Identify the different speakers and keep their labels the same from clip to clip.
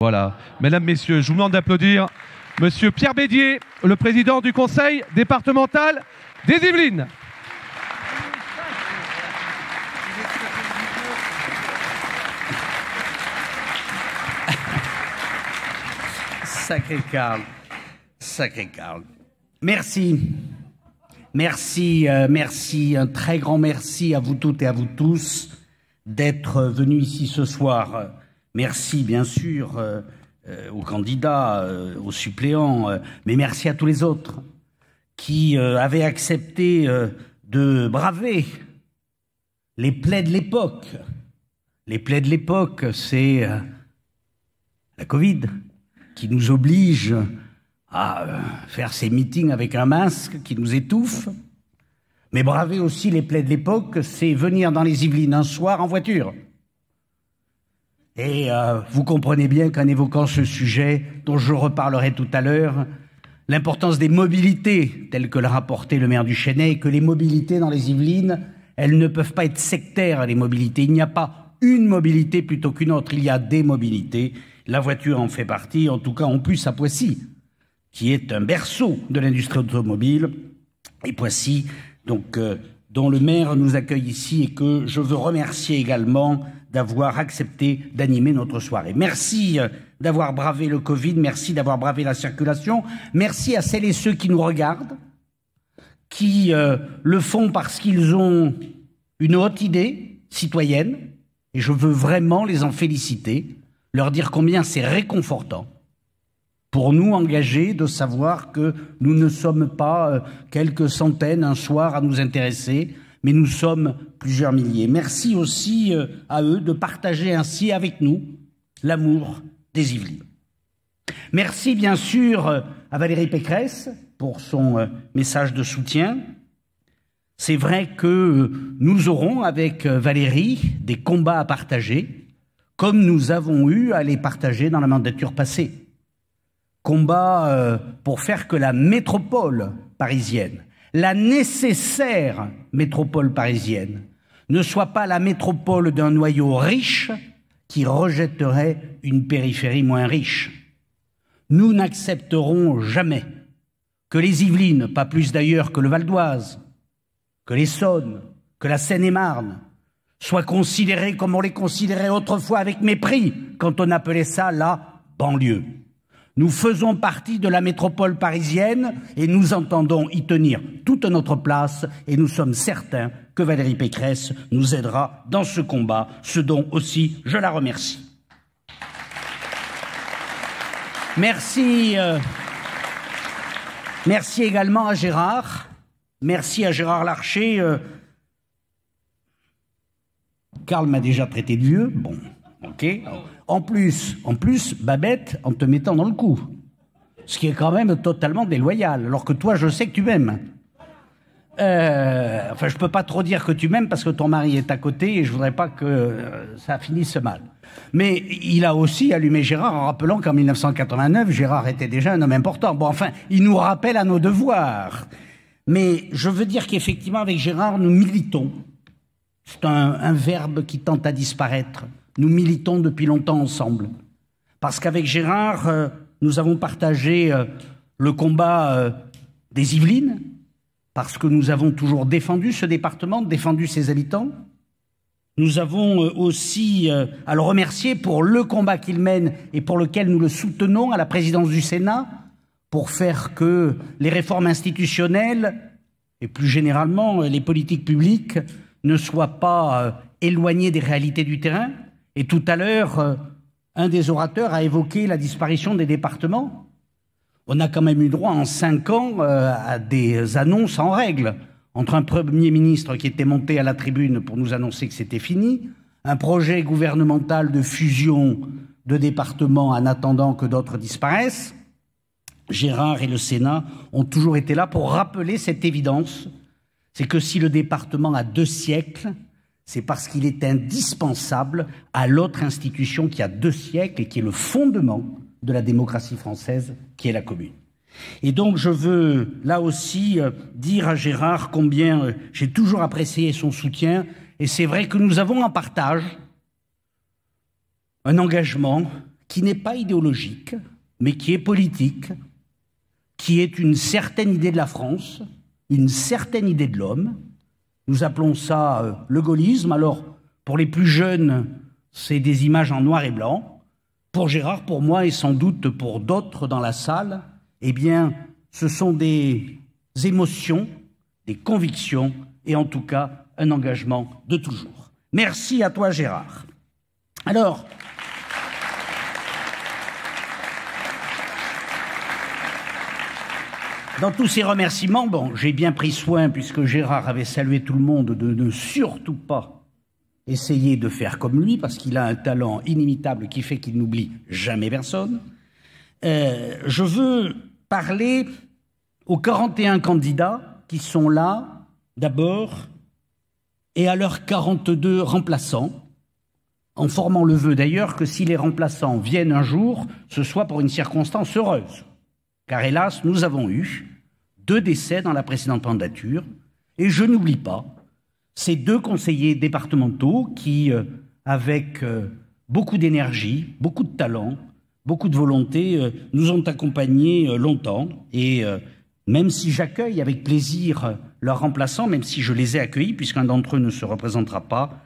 Speaker 1: Voilà. Mesdames, Messieurs, je vous demande d'applaudir Monsieur Pierre Bédier, le président du Conseil départemental des Yvelines.
Speaker 2: Sacré Karl, sacré Karl. Merci. Merci, merci, un très grand merci à vous toutes et à vous tous d'être venus ici ce soir. Merci, bien sûr, aux candidats, aux suppléants, mais merci à tous les autres qui avaient accepté de braver les plaies de l'époque. Les plaies de l'époque, c'est la Covid qui nous oblige à faire ces meetings avec un masque qui nous étouffe. Mais braver aussi les plaies de l'époque, c'est venir dans les Yvelines un soir en voiture. Et vous comprenez bien qu'en évoquant ce sujet, dont je reparlerai tout à l'heure, l'importance des mobilités, telles que l'a rapporté le maire du Chesnay, et que les mobilités dans les Yvelines, elles ne peuvent pas être sectaires, les mobilités. Il n'y a pas une mobilité plutôt qu'une autre, il y a des mobilités. La voiture en fait partie, en tout cas en plus à Poissy, qui est un berceau de l'industrie automobile, et Poissy, donc, dont le maire nous accueille ici et que je veux remercier également d'avoir accepté d'animer notre soirée. Merci d'avoir bravé le Covid, merci d'avoir bravé la circulation, merci à celles et ceux qui nous regardent, qui le font parce qu'ils ont une haute idée citoyenne, et je veux vraiment les en féliciter, leur dire combien c'est réconfortant pour nous engagés de savoir que nous ne sommes pas quelques centaines un soir à nous intéresser, mais nous sommes plusieurs milliers. Merci aussi à eux de partager ainsi avec nous l'amour des Yvelines. Merci bien sûr à Valérie Pécresse pour son message de soutien. C'est vrai que nous aurons avec Valérie des combats à partager, comme nous avons eu à les partager dans la mandature passée. Combat pour faire que la métropole parisienne, la nécessaire métropole parisienne, ne soit pas la métropole d'un noyau riche qui rejetterait une périphérie moins riche. Nous n'accepterons jamais que les Yvelines, pas plus d'ailleurs que le Val d'Oise, que l'Essonne, que la Seine-et-Marne, soient considérées comme on les considérait autrefois avec mépris, quand on appelait ça la banlieue. Nous faisons partie de la métropole parisienne et nous entendons y tenir toute notre place et nous sommes certains que Valérie Pécresse nous aidera dans ce combat, ce dont aussi je la remercie. Merci, merci également à Gérard, merci à Gérard Larcher. Karl m'a déjà traité de vieux, bon, ok. En plus, Babette, en te mettant dans le coup. Ce qui est quand même totalement déloyal, alors que toi, je sais que tu m'aimes. Enfin, je peux pas trop dire que tu m'aimes parce que ton mari est à côté et je voudrais pas que ça finisse mal. Mais il a aussi allumé Gérard en rappelant qu'en 1989, Gérard était déjà un homme important. Bon, enfin, il nous rappelle à nos devoirs. Mais je veux dire qu'effectivement, avec Gérard, nous militons. C'est un verbe qui tente à disparaître. Nous militons depuis longtemps ensemble. Parce qu'avec Gérard, nous avons partagé le combat des Yvelines, parce que nous avons toujours défendu ce département, défendu ses habitants. Nous avons aussi à le remercier pour le combat qu'il mène et pour lequel nous le soutenons à la présidence du Sénat, pour faire que les réformes institutionnelles et plus généralement les politiques publiques ne soient pas éloignées des réalités du terrain. Et tout à l'heure, un des orateurs a évoqué la disparition des départements. On a quand même eu droit en 5 ans à des annonces en règle, entre un Premier ministre qui était monté à la tribune pour nous annoncer que c'était fini, un projet gouvernemental de fusion de départements en attendant que d'autres disparaissent. Gérard et le Sénat ont toujours été là pour rappeler cette évidence, c'est que si le département a 2 siècles, c'est parce qu'il est indispensable à l'autre institution qui a 2 siècles et qui est le fondement de la démocratie française, qui est la commune. Et donc je veux là aussi dire à Gérard combien j'ai toujours apprécié son soutien, et c'est vrai que nous avons en partage un engagement qui n'est pas idéologique, mais qui est politique, qui est une certaine idée de la France, une certaine idée de l'homme. Nous appelons ça le gaullisme. Alors, pour les plus jeunes, c'est des images en noir et blanc. Pour Gérard, pour moi et sans doute pour d'autres dans la salle, eh bien, ce sont des émotions, des convictions et en tout cas un engagement de toujours. Merci à toi, Gérard. Alors, dans tous ces remerciements, bon, j'ai bien pris soin, puisque Gérard avait salué tout le monde, de ne surtout pas essayer de faire comme lui, parce qu'il a un talent inimitable qui fait qu'il n'oublie jamais personne. Je veux parler aux 41 candidats qui sont là, d'abord, et à leurs 42 remplaçants, en formant le vœu d'ailleurs que si les remplaçants viennent un jour, ce soit pour une circonstance heureuse. Car hélas, nous avons eu 2 décès dans la précédente mandature, et je n'oublie pas ces 2 conseillers départementaux qui, avec beaucoup d'énergie, beaucoup de talent, beaucoup de volonté, nous ont accompagnés longtemps. Et même si j'accueille avec plaisir leurs remplaçants, même si je les ai accueillis, puisqu'un d'entre eux ne se représentera pas,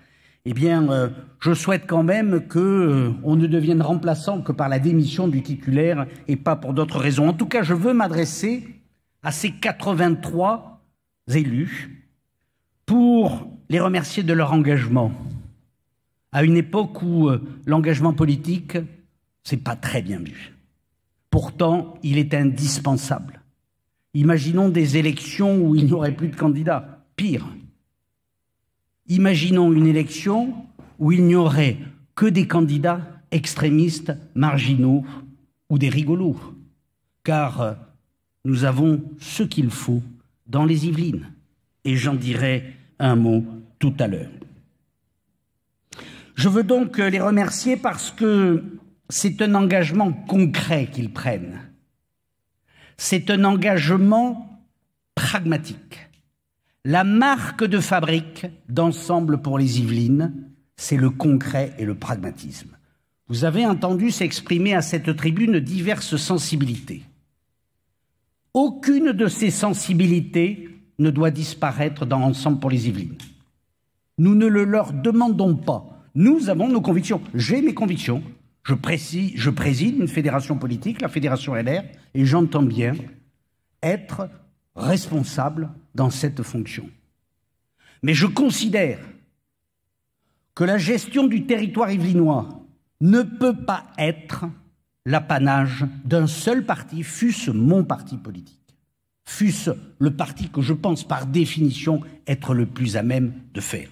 Speaker 2: eh bien, je souhaite quand même qu'on ne devienne remplaçant que par la démission du titulaire et pas pour d'autres raisons. En tout cas, je veux m'adresser à ces 83 élus pour les remercier de leur engagement. À une époque où l'engagement politique, c'est pas très bien vu. Pourtant, il est indispensable. Imaginons des élections où il n'y aurait plus de candidats. Pire. Imaginons une élection où il n'y aurait que des candidats extrémistes, marginaux ou des rigolos. Car nous avons ce qu'il faut dans les Yvelines. Et j'en dirai un mot tout à l'heure. Je veux donc les remercier parce que c'est un engagement concret qu'ils prennent. C'est un engagement pragmatique. La marque de fabrique d'Ensemble pour les Yvelines, c'est le concret et le pragmatisme. Vous avez entendu s'exprimer à cette tribune diverses sensibilités. Aucune de ces sensibilités ne doit disparaître dans Ensemble pour les Yvelines. Nous ne le leur demandons pas. Nous avons nos convictions. J'ai mes convictions. Je préside une fédération politique, la Fédération LR, et j'entends bien être responsable dans cette fonction. Mais je considère que la gestion du territoire yvelinois ne peut pas être l'apanage d'un seul parti, fût-ce mon parti politique, fût-ce le parti que je pense par définition être le plus à même de faire.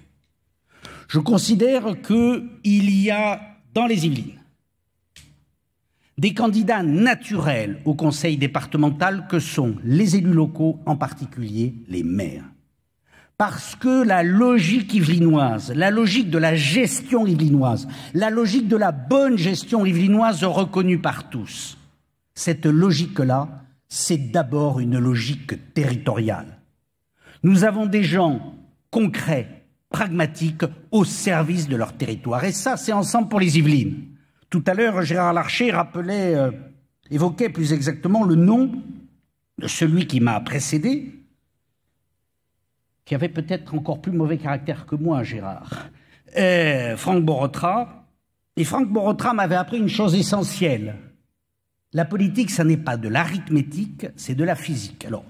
Speaker 2: Je considère qu'il y a dans les Yvelines des candidats naturels au conseil départemental que sont les élus locaux, en particulier les maires. Parce que la logique yvelinoise, la logique de la gestion yvelinoise, la logique de la bonne gestion yvelinoise reconnue par tous, cette logique-là, c'est d'abord une logique territoriale. Nous avons des gens concrets, pragmatiques, au service de leur territoire. Et ça, c'est Ensemble pour les Yvelines. Tout à l'heure, Gérard Larcher évoquait plus exactement le nom de celui qui m'a précédé, qui avait peut-être encore plus mauvais caractère que moi, Gérard, Franck Borotra. Et Franck Borotra m'avait appris une chose essentielle. La politique, ça n'est pas de l'arithmétique, c'est de la physique. Alors,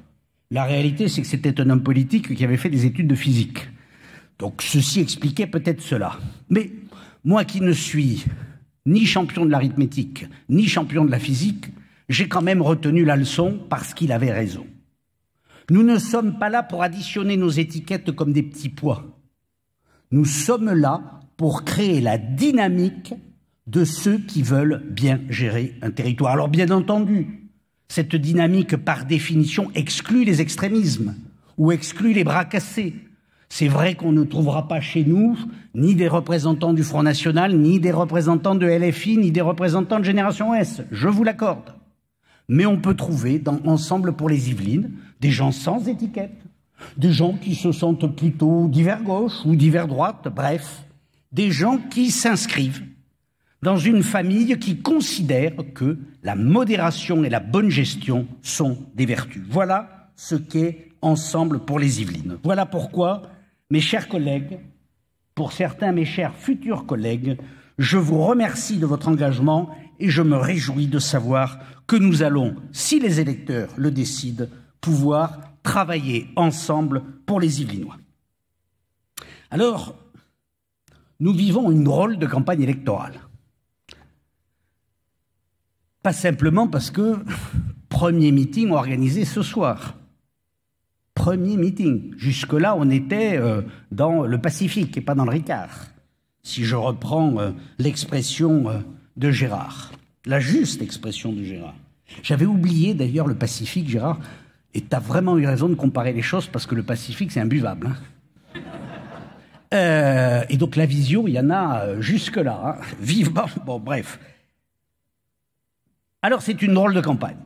Speaker 2: la réalité, c'est que c'était un homme politique qui avait fait des études de physique. Donc, ceci expliquait peut-être cela. Mais moi qui ne suis ni champion de l'arithmétique, ni champion de la physique, j'ai quand même retenu la leçon parce qu'il avait raison. Nous ne sommes pas là pour additionner nos étiquettes comme des petits pois. Nous sommes là pour créer la dynamique de ceux qui veulent bien gérer un territoire. Alors bien entendu, cette dynamique par définition exclut les extrémismes ou exclut les bras cassés. C'est vrai qu'on ne trouvera pas chez nous ni des représentants du Front National, ni des représentants de LFI, ni des représentants de Génération S, je vous l'accorde. Mais on peut trouver dans Ensemble pour les Yvelines des gens sans étiquette, des gens qui se sentent plutôt divers gauche ou divers droite, bref, des gens qui s'inscrivent dans une famille qui considère que la modération et la bonne gestion sont des vertus. Voilà ce qu'est Ensemble pour les Yvelines. Voilà pourquoi, mes chers collègues, pour certains, mes chers futurs collègues, je vous remercie de votre engagement et je me réjouis de savoir que nous allons, si les électeurs le décident, pouvoir travailler ensemble pour les Yvelinois. Alors, nous vivons une drôle de campagne électorale. Pas simplement parce que premier meeting organisé ce soir. Premier meeting. Jusque-là, on était dans le Pacifique et pas dans le Ricard. Si je reprends l'expression de Gérard, la juste expression de Gérard. J'avais oublié d'ailleurs le Pacifique, Gérard, et tu as vraiment eu raison de comparer les choses parce que le Pacifique, c'est imbuvable. Et donc la vision, il y en a jusque-là. Hein. Vivement. Bon, bref. Alors, c'est une drôle de campagne.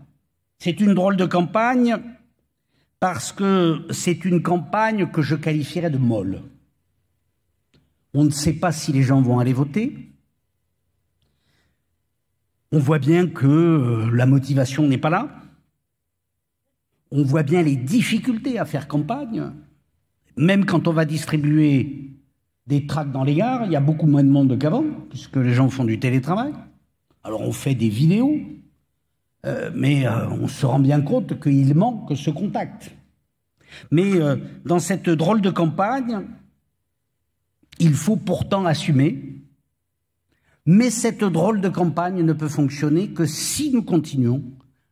Speaker 2: C'est une drôle de campagne parce que c'est une campagne que je qualifierais de molle. On ne sait pas si les gens vont aller voter. On voit bien que la motivation n'est pas là. On voit bien les difficultés à faire campagne. Même quand on va distribuer des tracts dans les gares, il y a beaucoup moins de monde qu'avant, puisque les gens font du télétravail. Alors on fait des vidéos, mais on se rend bien compte qu'il manque ce contact. Mais dans cette drôle de campagne, il faut pourtant assumer. Mais cette drôle de campagne ne peut fonctionner que si nous continuons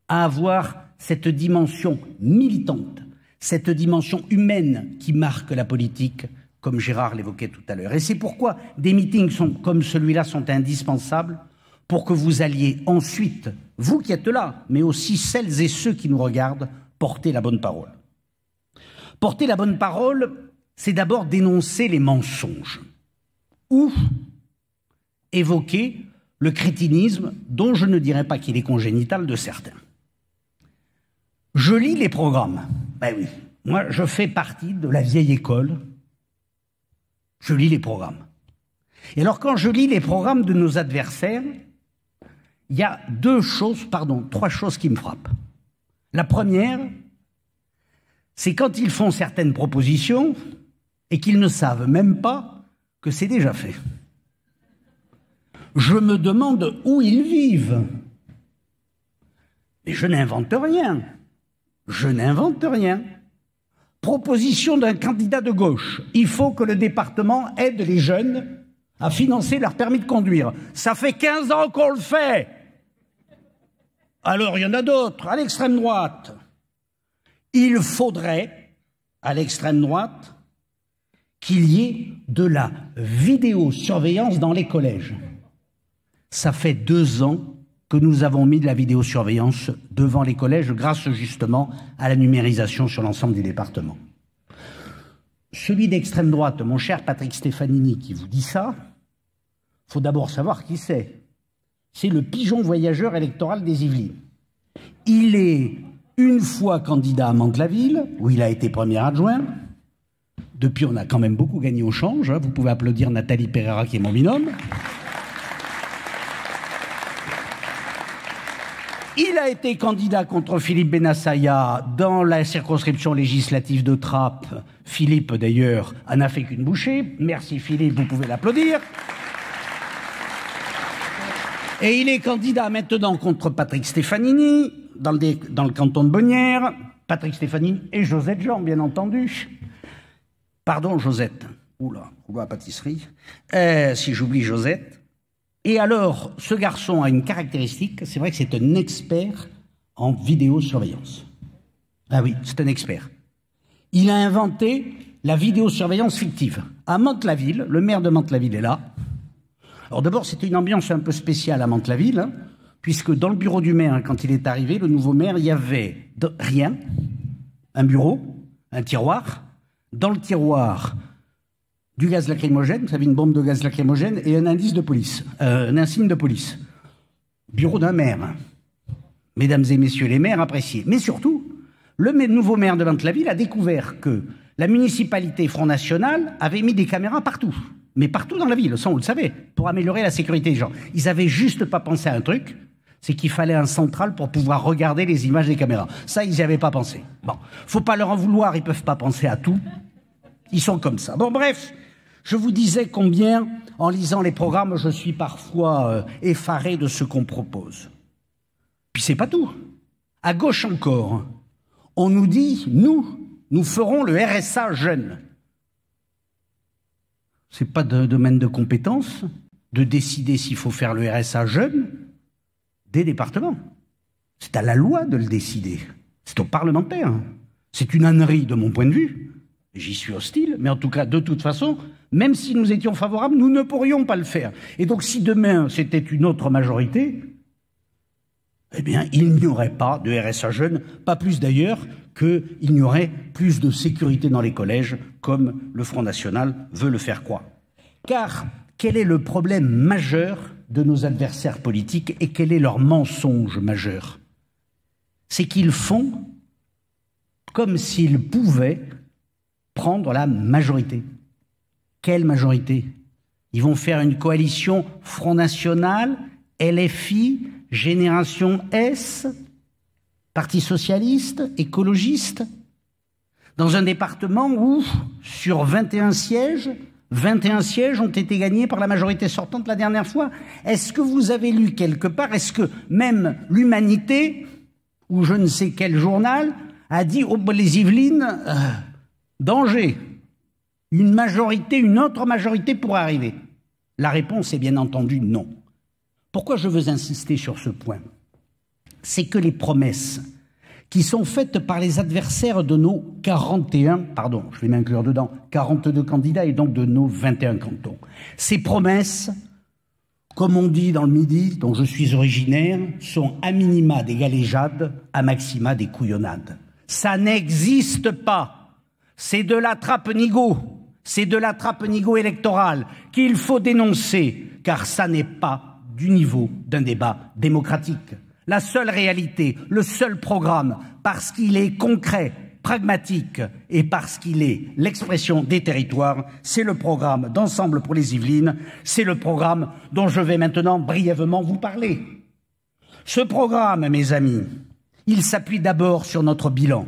Speaker 2: à avoir cette dimension militante, cette dimension humaine qui marque la politique, comme Gérard l'évoquait tout à l'heure. Et c'est pourquoi des meetings comme celui-là sont indispensables pour que vous alliez ensuite, vous qui êtes là, mais aussi celles et ceux qui nous regardent, porter la bonne parole. Porter la bonne parole, c'est d'abord dénoncer les mensonges ou évoquer le crétinisme dont je ne dirais pas qu'il est congénital de certains. Je lis les programmes. Ben oui, moi je fais partie de la vieille école. Je lis les programmes. Et alors quand je lis les programmes de nos adversaires, il y a trois choses qui me frappent. La première, c'est quand ils font certaines propositions et qu'ils ne savent même pas que c'est déjà fait. Je me demande où ils vivent. Mais je n'invente rien. Je n'invente rien. Proposition d'un candidat de gauche. Il faut que le département aide les jeunes à financer leur permis de conduire. Ça fait 15 ans qu'on le fait. Alors, il y en a d'autres, à l'extrême droite. Il faudrait, à l'extrême droite, qu'il y ait de la vidéosurveillance dans les collèges. Ça fait 2 ans que nous avons mis de la vidéosurveillance devant les collèges grâce justement à la numérisation sur l'ensemble du département. Celui d'extrême droite, mon cher Patrick Stefanini, qui vous dit ça, il faut d'abord savoir qui c'est. C'est le pigeon voyageur électoral des Yvelines. Il est une fois candidat à Mantes-la-Ville, où il a été premier adjoint. Depuis, on a quand même beaucoup gagné au change. Vous pouvez applaudir Nathalie Pereira, qui est mon binôme. Il a été candidat contre Philippe Bennassaya dans la circonscription législative de Trappes. Philippe, d'ailleurs, en a fait qu'une bouchée. Merci Philippe, vous pouvez l'applaudir. Et il est candidat maintenant contre Patrick Stefanini, dans le canton de Bonnières. Patrick Stefanini et Josette Jean, bien entendu. Pardon, Josette. Oula, la pâtisserie. Si j'oublie Josette. Et alors, ce garçon a une caractéristique, c'est vrai que c'est un expert en vidéosurveillance. Ah oui, c'est un expert. Il a inventé la vidéosurveillance fictive. À Mantes-la-Ville, le maire de Mantes-la-Ville est là. Alors d'abord, c'était une ambiance un peu spéciale à Mantes-la-Ville, hein, puisque dans le bureau du maire, quand il est arrivé, le nouveau maire, il y avait rien, un bureau, un tiroir. Dans le tiroir, du gaz lacrymogène, vous savez, une bombe de gaz lacrymogène et un indice de police, un insigne de police. Bureau d'un maire. Mesdames et messieurs les maires appréciés. Mais surtout, le nouveau maire de Mantes-la-Ville a découvert que la municipalité Front National avait mis des caméras partout. mais partout dans la ville, ça on le savait, pour améliorer la sécurité des gens. Ils n'avaient juste pas pensé à un truc, c'est qu'il fallait un central pour pouvoir regarder les images des caméras. Ça, ils n'y avaient pas pensé. Bon, faut pas leur en vouloir, ils peuvent pas penser à tout. Ils sont comme ça. Bon, bref, je vous disais combien, en lisant les programmes, je suis parfois effaré de ce qu'on propose. Puis c'est pas tout. À gauche encore, on nous dit, nous ferons le RSA jeune. C'est pas de domaine de compétence de décider s'il faut faire le RSA jeune des départements. C'est à la loi de le décider. C'est aux parlementaires. C'est une ânerie de mon point de vue. J'y suis hostile, mais en tout cas, de toute façon, même si nous étions favorables, nous ne pourrions pas le faire. Et donc, si demain, c'était une autre majorité, eh bien, il n'y aurait pas de RSA jeune, pas plus d'ailleurs qu'il n'y aurait plus de sécurité dans les collèges, comme le Front National veut le faire croire. Car, quel est le problème majeur de nos adversaires politiques et quel est leur mensonge majeur? C'est qu'ils font comme s'ils pouvaient prendre la majorité. Quelle majorité? Ils vont faire une coalition Front National, LFI, Génération S, Parti socialiste, écologiste, dans un département où, sur 21 sièges ont été gagnés par la majorité sortante la dernière fois. Est-ce que vous avez lu quelque part, est-ce que même l'Humanité, ou je ne sais quel journal, a dit « Oh, les Yvelines, danger, une autre majorité pourrait arriver ». La réponse est bien entendu non. Pourquoi je veux insister sur ce point? C'est que les promesses qui sont faites par les adversaires de nos 42 candidats et donc de nos 21 cantons. Ces promesses, comme on dit dans le Midi, dont je suis originaire, sont à minima des galéjades, à maxima des couillonnades. Ça n'existe pas. C'est de la trappe-nigo. C'est de la trappe-nigo électorale qu'il faut dénoncer, car ça n'est pas du niveau d'un débat démocratique. La seule réalité, le seul programme, parce qu'il est concret, pragmatique et parce qu'il est l'expression des territoires, c'est le programme d'Ensemble pour les Yvelines, c'est le programme dont je vais maintenant brièvement vous parler. Ce programme, mes amis, il s'appuie d'abord sur notre bilan.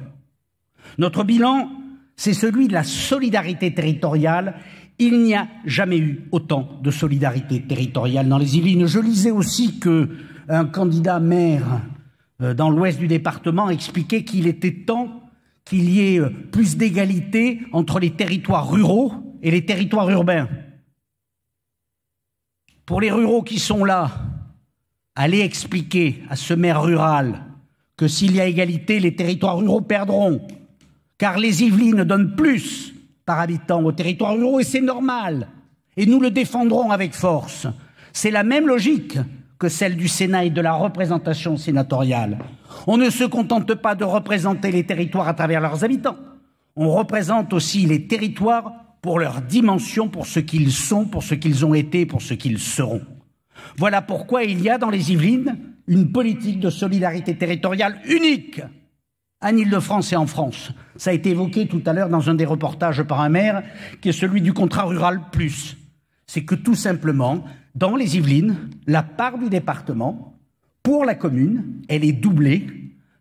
Speaker 2: Notre bilan, c'est celui de la solidarité territoriale. Il n'y a jamais eu autant de solidarité territoriale dans les Yvelines. Je lisais aussi qu'un candidat maire dans l'ouest du département expliquait qu'il était temps qu'il y ait plus d'égalité entre les territoires ruraux et les territoires urbains. Pour les ruraux qui sont là, allez expliquer à ce maire rural que s'il y a égalité, les territoires ruraux perdront, car les Yvelines donnent plus par habitant aux territoires ruraux, et c'est normal. Et nous le défendrons avec force. C'est la même logique que celle du Sénat et de la représentation sénatoriale. On ne se contente pas de représenter les territoires à travers leurs habitants. On représente aussi les territoires pour leur dimension, pour ce qu'ils sont, pour ce qu'ils ont été, pour ce qu'ils seront. Voilà pourquoi il y a dans les Yvelines une politique de solidarité territoriale unique en Île-de-France et en France. Ça a été évoqué tout à l'heure dans un des reportages par un maire, qui est celui du contrat rural plus. C'est que tout simplement, dans les Yvelines, la part du département, pour la commune, elle est doublée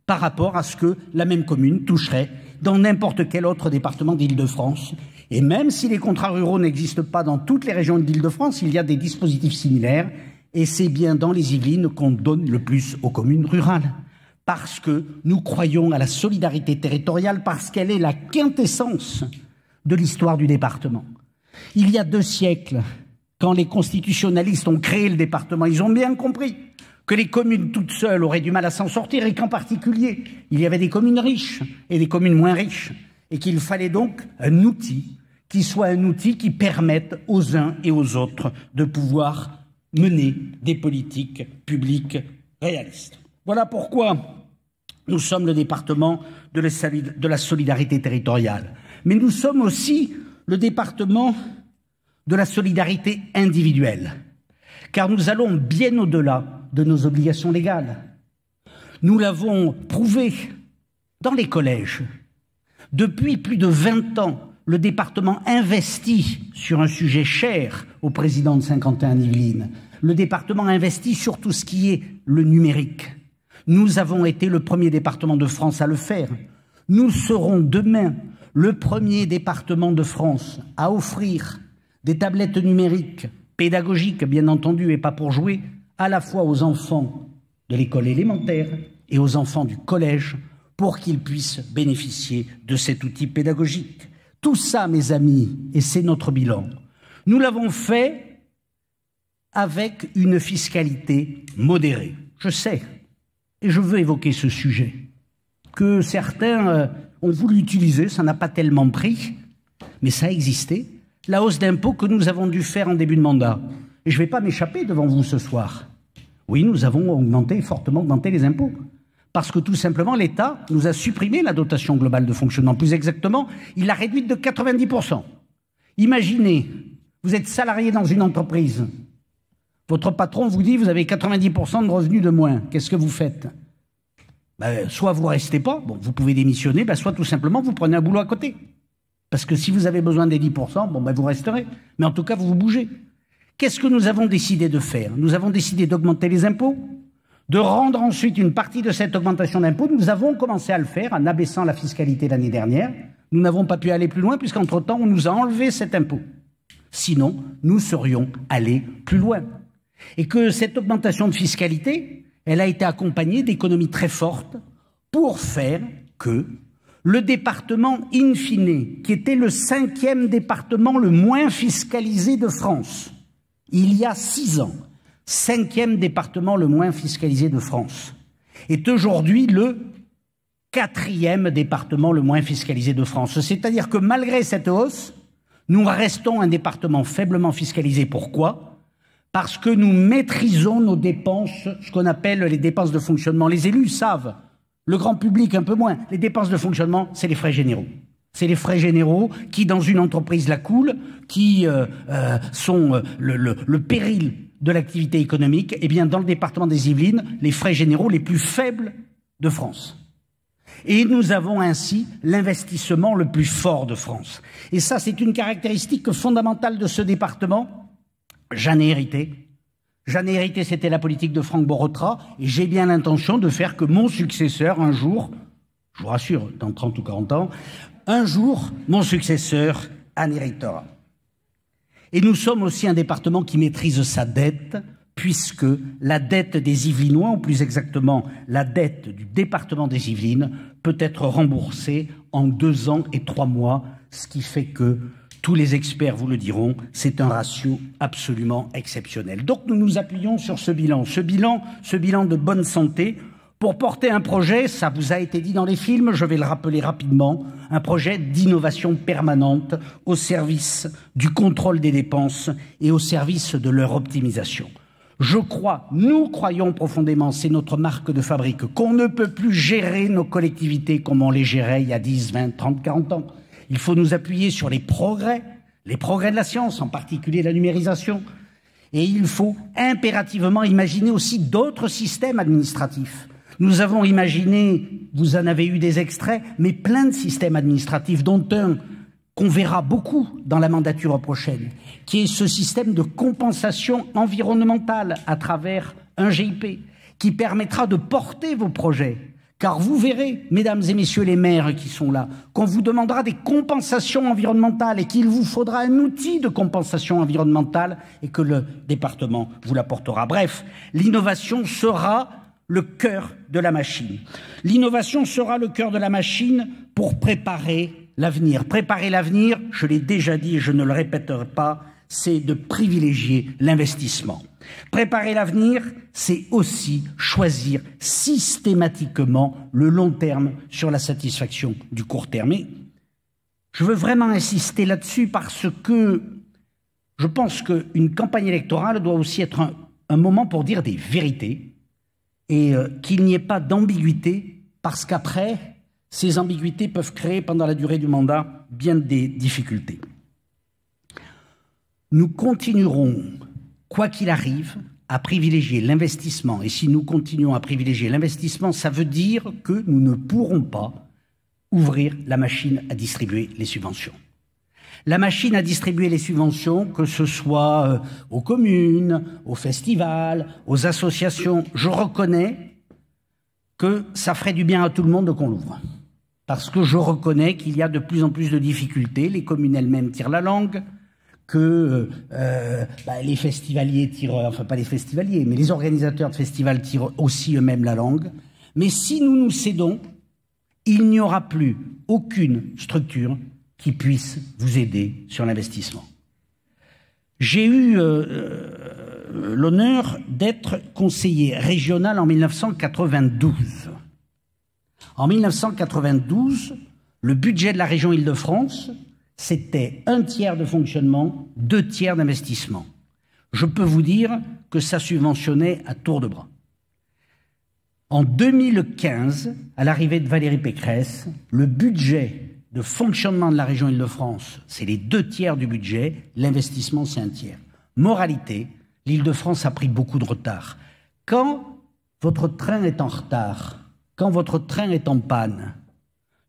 Speaker 2: par rapport à ce que la même commune toucherait dans n'importe quel autre département d'Île-de-France. Et même si les contrats ruraux n'existent pas dans toutes les régions d'Île-de-France, il y a des dispositifs similaires, et c'est bien dans les Yvelines qu'on donne le plus aux communes rurales. Parce que nous croyons à la solidarité territoriale, parce qu'elle est la quintessence de l'histoire du département. Il y a 2 siècles, quand les constitutionnalistes ont créé le département, ils ont bien compris que les communes toutes seules auraient du mal à s'en sortir et qu'en particulier, il y avait des communes riches et des communes moins riches et qu'il fallait donc un outil qui soit un outil qui permette aux uns et aux autres de pouvoir mener des politiques publiques réalistes. Voilà pourquoi nous sommes le département de la solidarité territoriale. Mais nous sommes aussi le département de la solidarité individuelle, car nous allons bien au-delà de nos obligations légales. Nous l'avons prouvé dans les collèges. Depuis plus de 20 ans, le département investit sur un sujet cher au président de Saint-Quentin-en-Yvelines. Le département investit sur tout ce qui est le numérique. Nous avons été le premier département de France à le faire. Nous serons demain le premier département de France à offrir des tablettes numériques, pédagogiques bien entendu et pas pour jouer, à la fois aux enfants de l'école élémentaire et aux enfants du collège pour qu'ils puissent bénéficier de cet outil pédagogique. Tout ça, mes amis, et c'est notre bilan, nous l'avons fait avec une fiscalité modérée. Je sais, et je veux évoquer ce sujet, que certains ont voulu utiliser, ça n'a pas tellement pris, mais ça a existé, la hausse d'impôts que nous avons dû faire en début de mandat. Et je ne vais pas m'échapper devant vous ce soir. Oui, nous avons fortement augmenté les impôts. Parce que tout simplement, l'État nous a supprimé la dotation globale de fonctionnement. Plus exactement, il l'a réduite de 90%. Imaginez, vous êtes salarié dans une entreprise. Votre patron vous dit, vous avez 90% de revenus de moins. Qu'est-ce que vous faites? Soit vous ne restez pas, bon, vous pouvez démissionner, soit tout simplement vous prenez un boulot à côté. Parce que si vous avez besoin des 10%, vous resterez. Mais en tout cas, vous bougez. Qu'est-ce que nous avons décidé de faire? Nous avons décidé d'augmenter les impôts, de rendre ensuite une partie de cette augmentation d'impôts. Nous avons commencé à le faire en abaissant la fiscalité l'année dernière. Nous n'avons pas pu aller plus loin puisqu'entre-temps, on nous a enlevé cet impôt. Sinon, nous serions allés plus loin. Et que cette augmentation de fiscalité, elle a été accompagnée d'économies très fortes pour faire que le département, in fine, qui était le 5e département le moins fiscalisé de France, il y a 6 ans, 5e département le moins fiscalisé de France, est aujourd'hui le 4e département le moins fiscalisé de France. C'est-à-dire que malgré cette hausse, nous restons un département faiblement fiscalisé. Pourquoi? Parce que nous maîtrisons nos dépenses, ce qu'on appelle les dépenses de fonctionnement. Les élus savent, le grand public un peu moins. Les dépenses de fonctionnement, c'est les frais généraux. C'est les frais généraux qui, dans une entreprise, la coulent, qui sont le péril de l'activité économique. Eh bien, dans le département des Yvelines, les frais généraux les plus faibles de France. Et nous avons ainsi l'investissement le plus fort de France. Et ça, c'est une caractéristique fondamentale de ce département. J'en ai hérité. J'en ai hérité, c'était la politique de Franck Borotra, et j'ai bien l'intention de faire que mon successeur, un jour, je vous rassure, dans 30 ou 40 ans, un jour, mon successeur en héritera. Et nous sommes aussi un département qui maîtrise sa dette, puisque la dette des Yvelinois, ou plus exactement la dette du département des Yvelines, peut être remboursée en 2 ans et 3 mois, ce qui fait que tous les experts vous le diront, c'est un ratio absolument exceptionnel. Donc nous nous appuyons sur ce bilan de bonne santé, pour porter un projet, ça vous a été dit dans les films, je vais le rappeler rapidement, un projet d'innovation permanente au service du contrôle des dépenses et au service de leur optimisation. Nous croyons profondément, c'est notre marque de fabrique, qu'on ne peut plus gérer nos collectivités comme on les gérait il y a 10, 20, 30, 40 ans. Il faut nous appuyer sur les progrès de la science, en particulier la numérisation. Et il faut impérativement imaginer aussi d'autres systèmes administratifs. Nous avons imaginé, vous en avez eu des extraits, mais plein de systèmes administratifs, dont un qu'on verra beaucoup dans la mandature prochaine, qui est ce système de compensation environnementale à travers un GIP, qui permettra de porter vos projets. Car vous verrez, mesdames et messieurs les maires qui sont là, qu'on vous demandera des compensations environnementales et qu'il vous faudra un outil de compensation environnementale et que le département vous l'apportera. Bref, l'innovation sera le cœur de la machine. L'innovation sera le cœur de la machine pour préparer l'avenir. Préparer l'avenir, je l'ai déjà dit et je ne le répéterai pas, c'est de privilégier l'investissement. Préparer l'avenir, c'est aussi choisir systématiquement le long terme sur la satisfaction du court terme. Et je veux vraiment insister là-dessus parce que je pense qu'une campagne électorale doit aussi être un moment pour dire des vérités et qu'il n'y ait pas d'ambiguïté parce qu'après, ces ambiguïtés peuvent créer pendant la durée du mandat bien des difficultés. Nous continuerons, quoi qu'il arrive, à privilégier l'investissement. Et si nous continuons à privilégier l'investissement, ça veut dire que nous ne pourrons pas ouvrir la machine à distribuer les subventions. La machine à distribuer les subventions, que ce soit aux communes, aux festivals, aux associations, je reconnais que ça ferait du bien à tout le monde qu'on l'ouvre. Parce que je reconnais qu'il y a de plus en plus de difficultés, les communes elles-mêmes tirent la langue, que les festivaliers tirent, enfin pas les festivaliers, mais les organisateurs de festivals tirent aussi eux-mêmes la langue. Mais si nous nous cédons, il n'y aura plus aucune structure qui puisse vous aider sur l'investissement. J'ai eu l'honneur d'être conseiller régional en 1992. En 1992, le budget de la région Île-de-France, c'était 1/3 de fonctionnement, 2/3 d'investissement. Je peux vous dire que ça subventionnait à tour de bras. En 2015, à l'arrivée de Valérie Pécresse, le budget de fonctionnement de la région Île-de-France, c'est les 2/3 du budget, l'investissement c'est 1/3. Moralité, l'Île-de-France a pris beaucoup de retard. Quand votre train est en retard, quand votre train est en panne,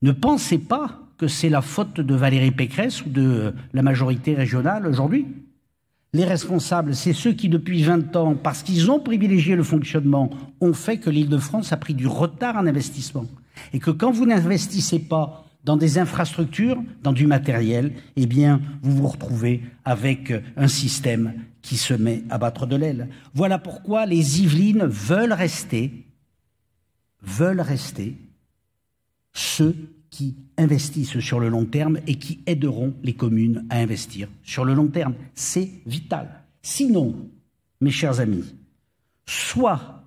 Speaker 2: ne pensez pas que c'est la faute de Valérie Pécresse ou de la majorité régionale aujourd'hui. Les responsables, c'est ceux qui, depuis 20 ans, parce qu'ils ont privilégié le fonctionnement, ont fait que l'Île-de-France a pris du retard en investissement. Et que quand vous n'investissez pas dans des infrastructures, dans du matériel, eh bien, vous vous retrouvez avec un système qui se met à battre de l'aile. Voilà pourquoi les Yvelines veulent rester ceux qui investissent sur le long terme et qui aideront les communes à investir sur le long terme. C'est vital. Sinon, mes chers amis, soit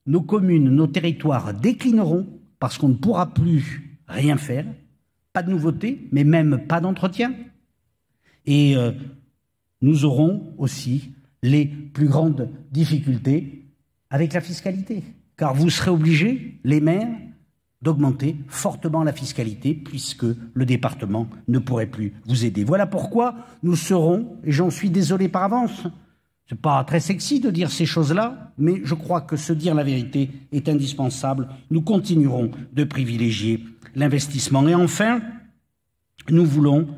Speaker 2: nos communes, nos territoires déclineront parce qu'on ne pourra plus rien faire, pas de nouveautés, mais même pas d'entretien. Et nous aurons aussi les plus grandes difficultés avec la fiscalité. Car vous serez obligés, les maires, d'augmenter fortement la fiscalité puisque le département ne pourrait plus vous aider. Voilà pourquoi nous serons, et j'en suis désolé par avance, c'est pas très sexy de dire ces choses-là, mais je crois que se dire la vérité est indispensable. Nous continuerons de privilégier l'investissement. Et enfin, nous voulons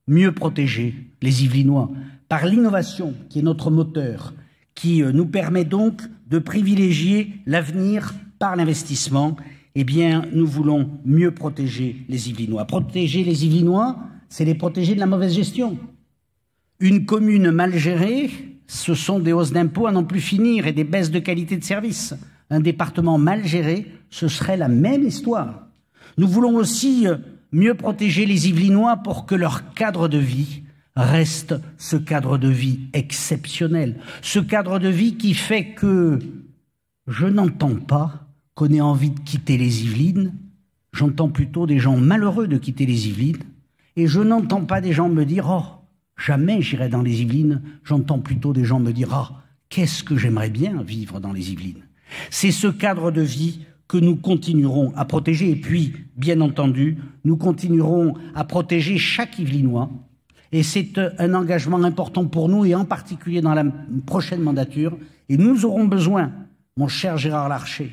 Speaker 2: mieux protéger les Yvelinois par l'innovation qui est notre moteur, qui nous permet donc de privilégier l'avenir par l'investissement. Eh bien, nous voulons mieux protéger les Yvelinois. Protéger les Yvelinois, c'est les protéger de la mauvaise gestion. Une commune mal gérée, ce sont des hausses d'impôts à n'en plus finir et des baisses de qualité de service. Un département mal géré, ce serait la même histoire. Nous voulons aussi mieux protéger les Yvelinois pour que leur cadre de vie reste ce cadre de vie exceptionnel. Ce cadre de vie qui fait que je n'entends pas qu'on ait envie de quitter les Yvelines, j'entends plutôt des gens malheureux de quitter les Yvelines, et je n'entends pas des gens me dire « Oh, jamais j'irai dans les Yvelines », j'entends plutôt des gens me dire « Ah, qu'est-ce que j'aimerais bien vivre dans les Yvelines ». C'est ce cadre de vie que nous continuerons à protéger, et puis, bien entendu, nous continuerons à protéger chaque Yvelinois, et c'est un engagement important pour nous, et en particulier dans la prochaine mandature, et nous aurons besoin, mon cher Gérard Larcher,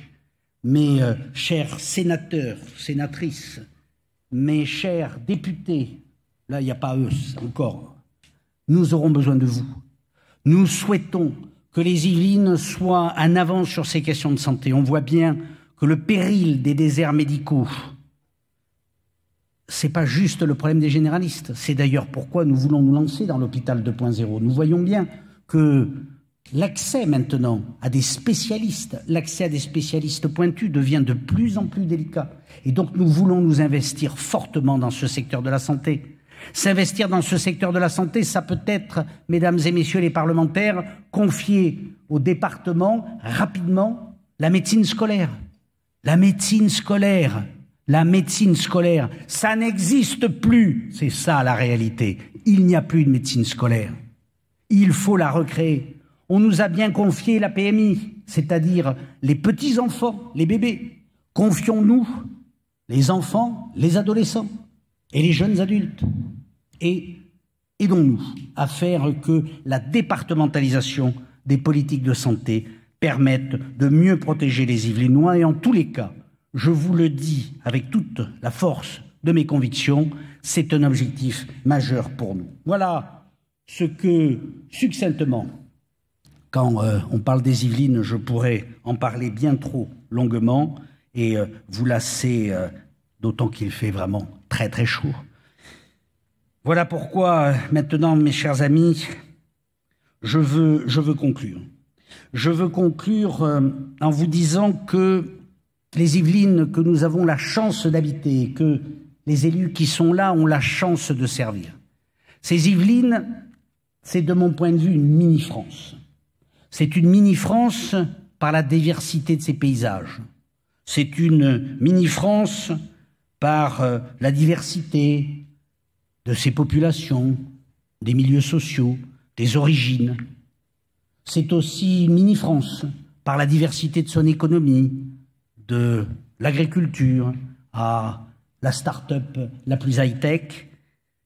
Speaker 2: mes chers sénateurs, sénatrices, mes chers députés, là il n'y a pas eux encore, nous aurons besoin de vous. Nous souhaitons que les Yvelines soient en avance sur ces questions de santé. On voit bien que le péril des déserts médicaux, ce n'est pas juste le problème des généralistes. C'est d'ailleurs pourquoi nous voulons nous lancer dans l'hôpital 2.0. Nous voyons bien que l'accès maintenant à des spécialistes, l'accès à des spécialistes pointus devient de plus en plus délicat. Et donc nous voulons nous investir fortement dans ce secteur de la santé. S'investir dans ce secteur de la santé, ça peut être, mesdames et messieurs les parlementaires, confier au département rapidement la médecine scolaire. La médecine scolaire, ça n'existe plus. C'est ça la réalité. Il n'y a plus de médecine scolaire. Il faut la recréer. On nous a bien confié la PMI, c'est-à-dire les petits-enfants, les bébés. Confions-nous les enfants, les adolescents et les jeunes adultes. Et aidons-nous à faire que la départementalisation des politiques de santé permette de mieux protéger les Yvelinois. Et en tous les cas, je vous le dis avec toute la force de mes convictions. C'est un objectif majeur pour nous. Voilà ce que, succinctement, quand on parle des Yvelines, je pourrais en parler bien trop longuement et vous lasser, d'autant qu'il fait vraiment très très chaud. Voilà pourquoi, maintenant, mes chers amis, je veux conclure. Je veux conclure en vous disant que les Yvelines que nous avons la chance d'habiter, que les élus qui sont là ont la chance de servir. Ces Yvelines, c'est de mon point de vue une mini-France. C'est une mini-France par la diversité de ses paysages. C'est une mini-France par la diversité de ses populations, des milieux sociaux, des origines. C'est aussi une mini-France par la diversité de son économie, de l'agriculture à la start-up la plus high-tech.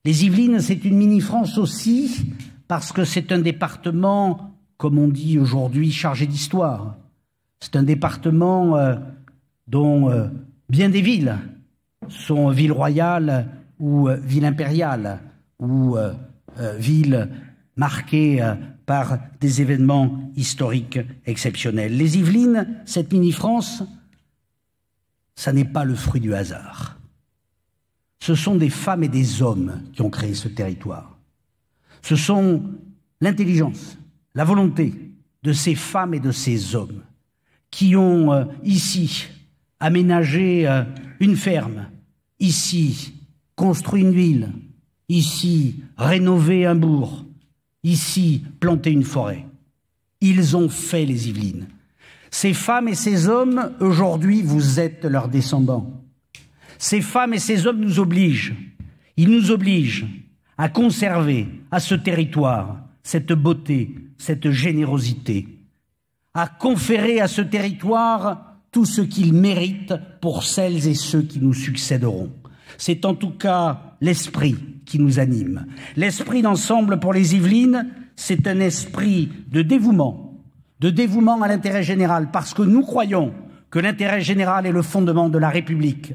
Speaker 2: Les Yvelines, c'est une mini-France aussi parce que c'est un département, comme on dit aujourd'hui, chargé d'histoire. C'est un département dont bien des villes sont villes royales ou villes impériales ou villes marquées par des événements historiques exceptionnels. Les Yvelines, cette mini-France, ça n'est pas le fruit du hasard. Ce sont des femmes et des hommes qui ont créé ce territoire. Ce sont l'intelligence, la volonté de ces femmes et de ces hommes qui ont ici aménagé une ferme, ici construit une ville, ici rénové un bourg, ici planté une forêt. Ils ont fait les Yvelines. Ces femmes et ces hommes, aujourd'hui, vous êtes leurs descendants. Ces femmes et ces hommes nous obligent. Ils nous obligent à conserver à ce territoire cette beauté, cette générosité, à conférer à ce territoire tout ce qu'il mérite pour celles et ceux qui nous succéderont. C'est en tout cas l'esprit qui nous anime. L'esprit d'ensemble pour les Yvelines, c'est un esprit de dévouement à l'intérêt général, parce que nous croyons que l'intérêt général est le fondement de la République.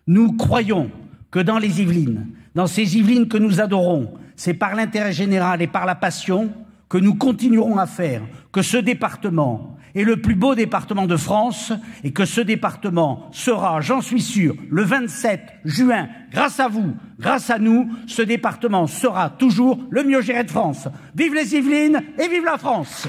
Speaker 2: Nous croyons que dans les Yvelines, dans ces Yvelines que nous adorons, c'est par l'intérêt général et par la passion que nous continuerons à faire que ce département est le plus beau département de France et que ce département sera, j'en suis sûr, le 27 juin, grâce à vous, grâce à nous, ce département sera toujours le mieux géré de France. Vive les Yvelines et vive la France!